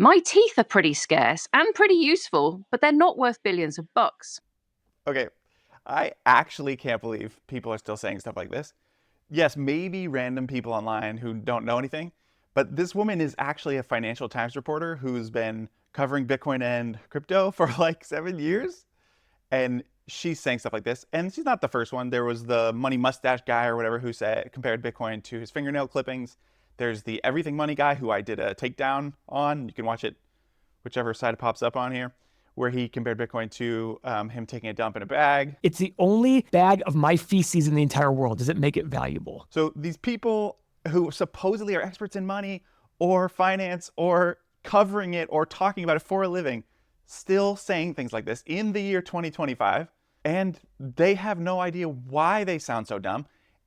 My teeth are pretty scarce and pretty useful, but they're not worth billions of bucks. Okay, I actually can't believe people are still saying stuff like this. Yes, maybe random people online who don't know anything, but this woman is actually a Financial Times reporter who's been covering Bitcoin and crypto for like 7 years. And she's saying stuff like this. And she's not the first one. There was the Money Mustache guy or whatever who said compared Bitcoin to his fingernail clippings. There's the Everything Money guy who I did a takedown on. You can watch it whichever side it pops up on here, where he compared Bitcoin to him taking a dump in a bag. It's the only bag of my feces in the entire world. Does it make it valuable? So these people who supposedly are experts in money or finance or covering it or talking about it for a living, still saying things like this in the year 2025, and they have no idea why they sound so dumb,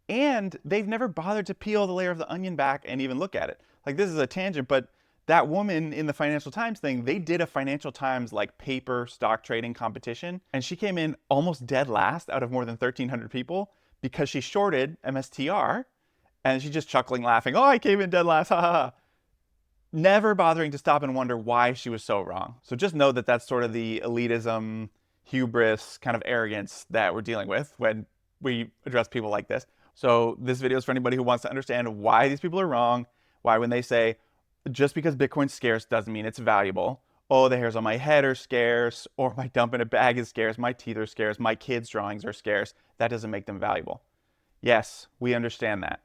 and they've never bothered to peel the layer of the onion back and even look at it. Like, this is a tangent, but that woman in the Financial Times thing, they did a Financial Times like paper stock trading competition, and she came in almost dead last out of more than 1,300 people because she shorted MSTR, and she's just chuckling, laughing. Oh, I came in dead last, ha ha ha. Never bothering to stop and wonder why she was so wrong. So just know that that's sort of the elitism, hubris, kind of arrogance that we're dealing with when we address people like this. So this video is for anybody who wants to understand why these people are wrong, why when they say, just because Bitcoin's scarce doesn't mean it's valuable. Oh, the hairs on my head are scarce, or my dump in a bag is scarce, my teeth are scarce, my kids' drawings are scarce. That doesn't make them valuable. Yes, we understand that.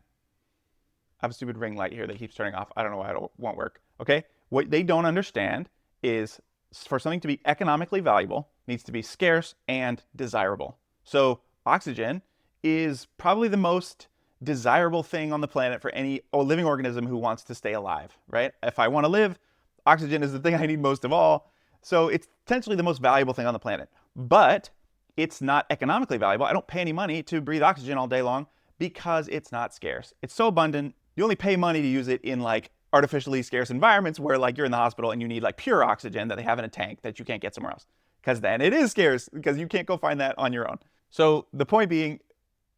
I have a stupid ring light here that keeps turning off. I don't know why it won't work. Okay? What they don't understand is for something to be economically valuable, it needs to be scarce and desirable. So oxygen is probably the most desirable thing on the planet for any living organism who wants to stay alive, right? If I want to live, oxygen is the thing I need most of all. So it's potentially the most valuable thing on the planet. But it's not economically valuable. I don't pay any money to breathe oxygen all day long because it's not scarce. It's so abundant. You only pay money to use it in like artificially scarce environments where like you're in the hospital and you need like pure oxygen that they have in a tank that you can't get somewhere else. Because then it is scarce because you can't go find that on your own. So the point being,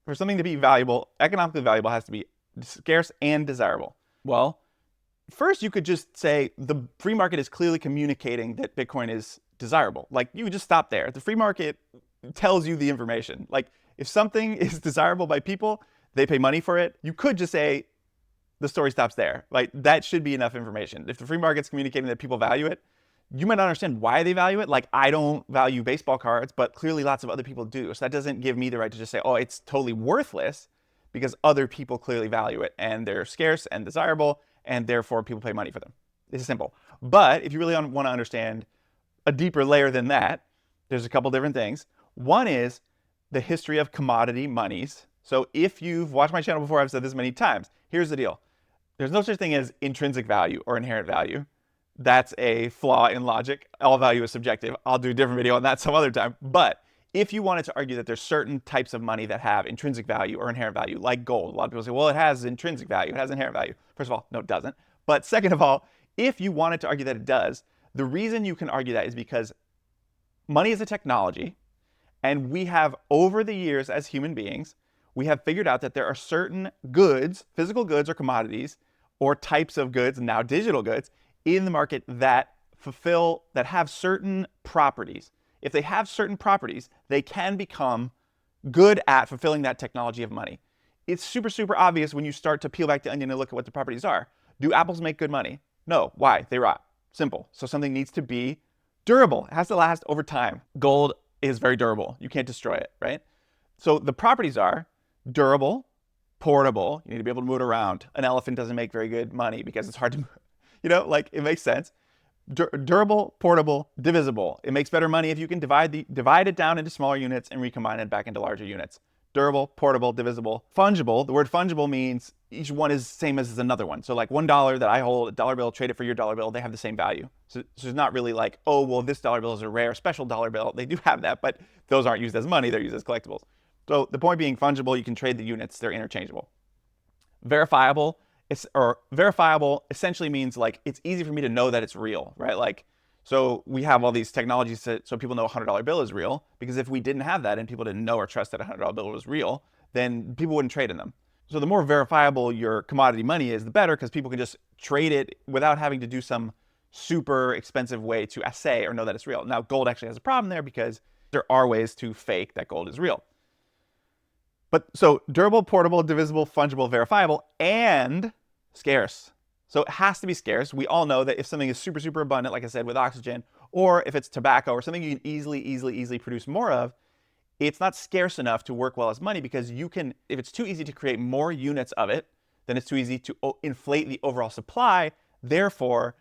for something to be valuable, economically valuable, has to be scarce and desirable. Well, first you could just say the free market is clearly communicating that Bitcoin is desirable. Like, you would just stop there. The free market tells you the information. Like, if something is desirable by people, they pay money for it. You could just say the story stops there. Like, that should be enough information. If the free market's communicating that people value it, you might not understand why they value it. Like, I don't value baseball cards, but clearly lots of other people do. So that doesn't give me the right to just say, oh, it's totally worthless, because other people clearly value it and they're scarce and desirable, and therefore people pay money for them. It's simple. But if you really want to understand a deeper layer than that, there's a couple different things. One is the history of commodity monies. So if you've watched my channel before, I've said this many times. Here's the deal. There's no such thing as intrinsic value or inherent value. That's a flaw in logic. All value is subjective. I'll do a different video on that some other time. But if you wanted to argue that there's certain types of money that have intrinsic value or inherent value, like gold, a lot of people say, well, it has intrinsic value, it has inherent value. First of all, no, it doesn't. But second of all, if you wanted to argue that it does, the reason you can argue that is because money is a technology, and we have, over the years as human beings, we have figured out that there are certain goods, physical goods or commodities, or types of goods, and now digital goods, in the market that have certain properties. If they have certain properties, they can become good at fulfilling that technology of money. It's super, super obvious when you start to peel back the onion and look at what the properties are. Do apples make good money? No. Why? They rot. Simple. So something needs to be durable. It has to last over time. Gold is very durable. You can't destroy it, right? So the properties are durable, portable. You need to be able to move it around. An elephant doesn't make very good money because it's hard to move. Like, it makes sense. Durable, portable, divisible. It makes better money if you can divide it down into smaller units and recombine it back into larger units. Durable, portable, divisible. Fungible. The word fungible means each one is the same as another one. So like $1 that I hold, a dollar bill, trade it for your dollar bill, they have the same value. So it's not really like, oh, well, this dollar bill is a rare special dollar bill. They do have that, but those aren't used as money. They're used as collectibles. So the point being, fungible, you can trade the units. They're interchangeable. Verifiable essentially means like it's easy for me to know that it's real, right? Like, so we have all these technologies so people know a $100 bill is real, because if we didn't have that and people didn't know or trust that a $100 bill was real, then people wouldn't trade in them. So the more verifiable your commodity money is, the better, because people can just trade it without having to do some super expensive way to say or know that it's real. Now, gold actually has a problem there because there are ways to fake that gold is real. But so durable, portable, divisible, fungible, verifiable, and scarce. So it has to be scarce. We all know that if something is super, super abundant, like I said, with oxygen, or if it's tobacco or something you can easily produce more of, it's not scarce enough to work well as money because you can, if it's too easy to create more units of it, then it's too easy to inflate the overall supply. Therefore,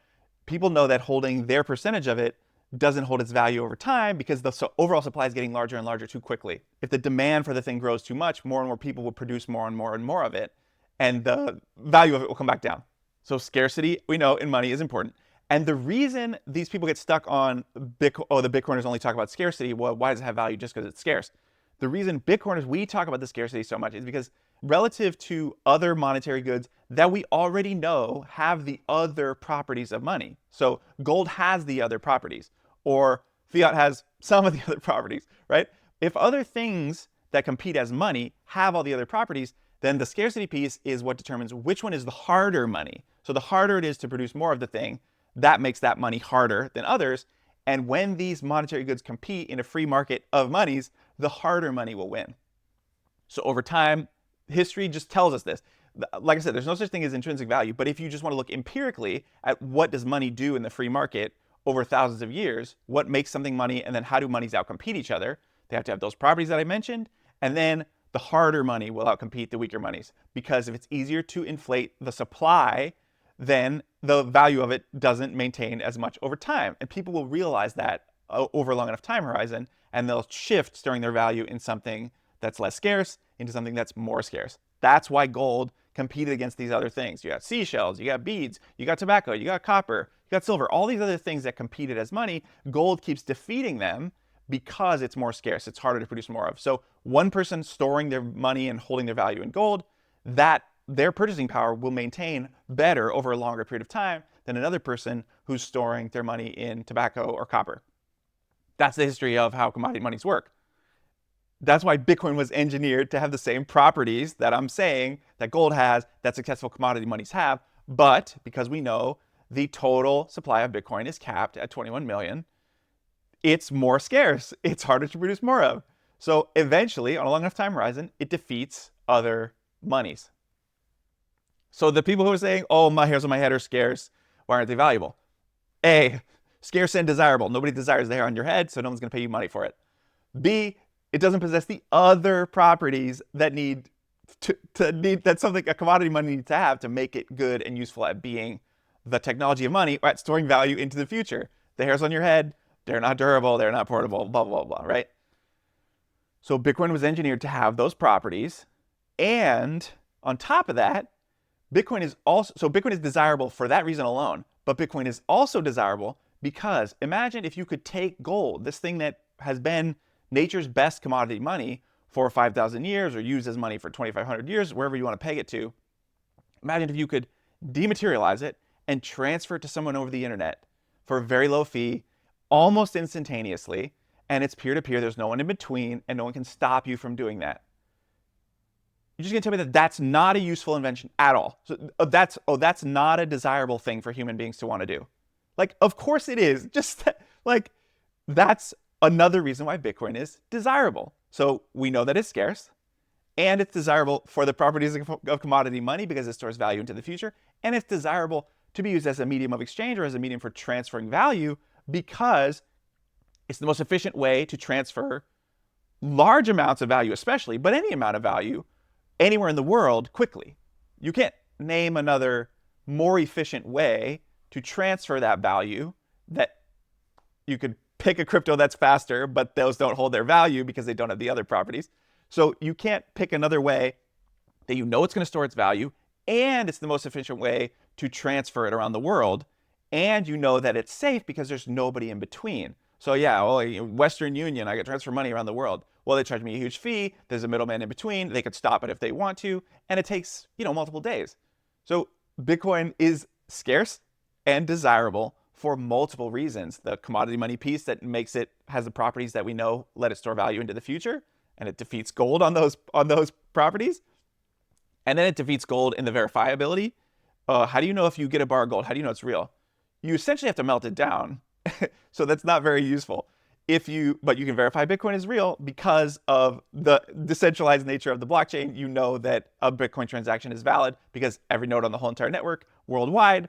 people know that holding their percentage of it doesn't hold its value over time because the overall supply is getting larger and larger too quickly. If the demand for the thing grows too much, more and more people will produce more and more and more of it, and the value of it will come back down. So scarcity, we know, in money is important. And the reason these people get stuck on Bitcoin, the Bitcoiners only talk about scarcity, well, why does it have value just because it's scarce? The reason Bitcoiners, we talk about the scarcity so much is because relative to other monetary goods that we already know have the other properties of money. So gold has the other properties, or fiat has some of the other properties, right? If other things that compete as money have all the other properties, then the scarcity piece is what determines which one is the harder money. So the harder it is to produce more of the thing, that makes that money harder than others. And when these monetary goods compete in a free market of monies, the harder money will win. So over time, history just tells us this. Like I said, there's no such thing as intrinsic value, but if you just want to look empirically at what does money do in the free market over thousands of years, what makes something money, and then how do monies outcompete each other, they have to have those properties that I mentioned, and then the harder money will outcompete the weaker monies. Because if it's easier to inflate the supply, then the value of it doesn't maintain as much over time. And people will realize that over a long enough time horizon, and they'll shift storing their value in something that's less scarce into something that's more scarce. That's why gold competed against these other things. You got seashells, you got beads, you got tobacco, you got copper, you got silver, all these other things that competed as money. Gold keeps defeating them because it's more scarce. It's harder to produce more of. So one person storing their money and holding their value in gold, that their purchasing power will maintain better over a longer period of time than another person who's storing their money in tobacco or copper. That's the history of how commodity monies work. That's why Bitcoin was engineered to have the same properties that I'm saying that gold has, that successful commodity monies have. But because we know the total supply of Bitcoin is capped at 21 million, it's more scarce. It's harder to produce more of. So eventually, on a long enough time horizon, it defeats other monies. So the people who are saying, oh, my hairs on my head are scarce, why aren't they valuable? A, scarce and desirable. Nobody desires the hair on your head, so no one's going to pay you money for it. B, it doesn't possess the other properties that that's something a commodity money needs to have to make it good and useful at being the technology of money or at storing value into the future. The hairs on your head, they're not durable, they're not portable, blah, blah, blah, right? So Bitcoin was engineered to have those properties. And on top of that, Bitcoin is desirable for that reason alone, but Bitcoin is also desirable because imagine if you could take gold, this thing that has been nature's best commodity money for 5,000 years or used as money for 2,500 years, wherever you want to peg it to. Imagine if you could dematerialize it and transfer it to someone over the internet for a very low fee, almost instantaneously, and it's peer-to-peer, there's no one in between, and no one can stop you from doing that. You're just gonna tell me that that's not a useful invention at all. So that's not a desirable thing for human beings to want to do. Like, of course it is. Just like, that's another reason why Bitcoin is desirable. So we know that it's scarce, and it's desirable for the properties of commodity money because it stores value into the future, and it's desirable to be used as a medium of exchange or as a medium for transferring value because it's the most efficient way to transfer large amounts of value, especially, but any amount of value anywhere in the world quickly. You can't name another more efficient way to transfer that value. That you could pick a crypto that's faster, but those don't hold their value because they don't have the other properties. So you can't pick another way that you know it's going to store its value, and it's the most efficient way to transfer it around the world, and you know that it's safe because there's nobody in between. So yeah, well, Western Union, I can transfer money around the world. Well, they charge me a huge fee. There's a middleman in between. They could stop it if they want to, and it takes, multiple days. So Bitcoin is scarce and desirable for multiple reasons. The commodity money piece that makes it has the properties that we know let it store value into the future, and it defeats gold on those properties. And then it defeats gold in the verifiability. How do you know if you get a bar of gold? How do you know it's real? you essentially have to melt it down. So that's not very useful. But you can verify Bitcoin is real because of the decentralized nature of the blockchain. You know that a Bitcoin transaction is valid because every node on the whole entire network worldwide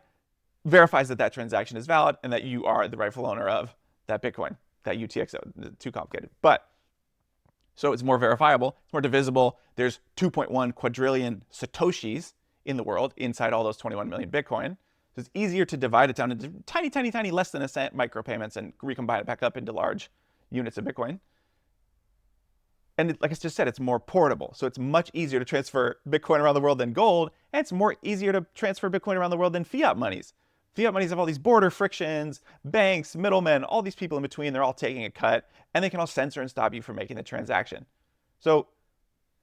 verifies that that transaction is valid and that you are the rightful owner of that Bitcoin, that UTXO. Too complicated. But so it's more verifiable, it's more divisible. There's 2.1 quadrillion Satoshis in the world inside all those 21 million Bitcoin. So it's easier to divide it down into tiny, less than a cent micropayments and recombine it back up into large units of Bitcoin. And like I just said, it's more portable. So it's much easier to transfer Bitcoin around the world than gold. And it's more easier to transfer Bitcoin around the world than fiat monies. Fiat monies have all these border frictions, banks, middlemen, all these people in between. They're all taking a cut, and they can all censor and stop you from making the transaction. So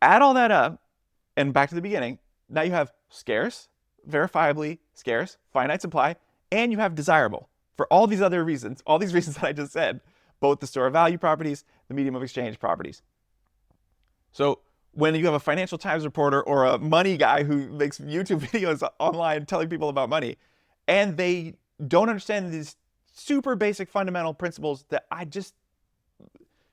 add all that up, and back to the beginning. Now you have scarce, verifiably scarce, finite supply, and you have desirable for all these other reasons, all these reasons that I just said, both the store of value properties, the medium of exchange properties. So when you have a Financial Times reporter or a money guy who makes YouTube videos online telling people about money, and they don't understand these super basic fundamental principles that I just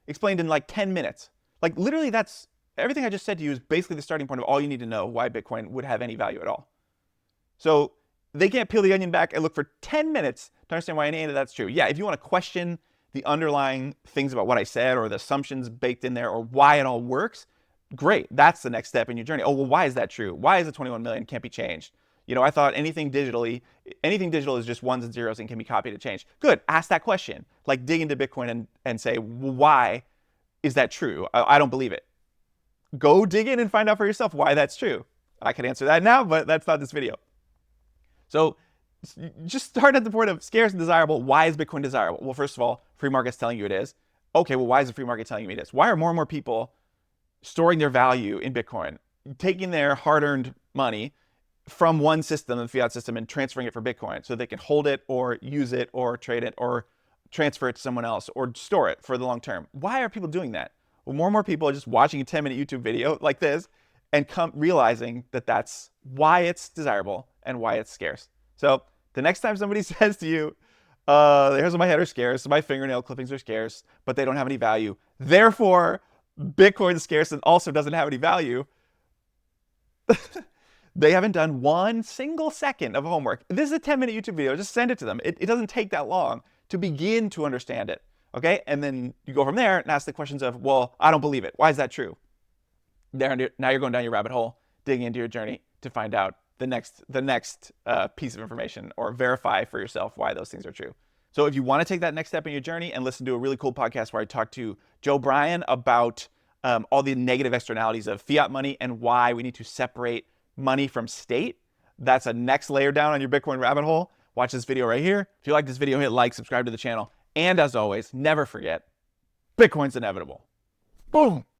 explained in like 10 minutes. Like literally that's everything I just said to you is basically the starting point of all you need to know why Bitcoin would have any value at all. So they can't peel the onion back and look for 10 minutes to understand why any of that's true. Yeah, if you want to question the underlying things about what I said or the assumptions baked in there or why it all works, great. That's the next step in your journey. Oh, well, why is that true? Why is the 21 million can't be changed? You know, I thought anything digital is just ones and zeros and can be copied and changed. Good, ask that question. Like dig into Bitcoin and say, well, why is that true? I don't believe it. Go dig in and find out for yourself why that's true. I can answer that now, but that's not this video. So just start at the point of scarce and desirable. Why is Bitcoin desirable? Well, first of all, free market's telling you it is. Okay, well, why is the free market telling you it is? Why are more and more people storing their value in Bitcoin, taking their hard-earned money from one system, the fiat system, and transferring it for Bitcoin so they can hold it or use it or trade it or transfer it to someone else or store it for the long term? Why are people doing that? Well, more and more people are just watching a 10-minute YouTube video like this and realizing that that's why it's desirable and why it's scarce. So the next time somebody says to you, the hairs on my head are scarce, my fingernail clippings are scarce, but they don't have any value, therefore Bitcoin's scarce and also doesn't have any value, they haven't done one single second of homework. This is a 10-minute YouTube video. Just send it to them. It doesn't take that long to begin to understand it. Okay? And then you go from there and ask the questions of, well, I don't believe it. Why is that true? Now you're going down your rabbit hole, digging into your journey to find out the next piece of information or verify for yourself why those things are true. So if you want to take that next step in your journey and listen to a really cool podcast where I talk to Joe Bryan about all the negative externalities of fiat money and why we need to separate money from state, that's a next layer down on your Bitcoin rabbit hole. Watch this video right here. If you like this video, hit like, subscribe to the channel. And as always, never forget, Bitcoin's inevitable. Boom.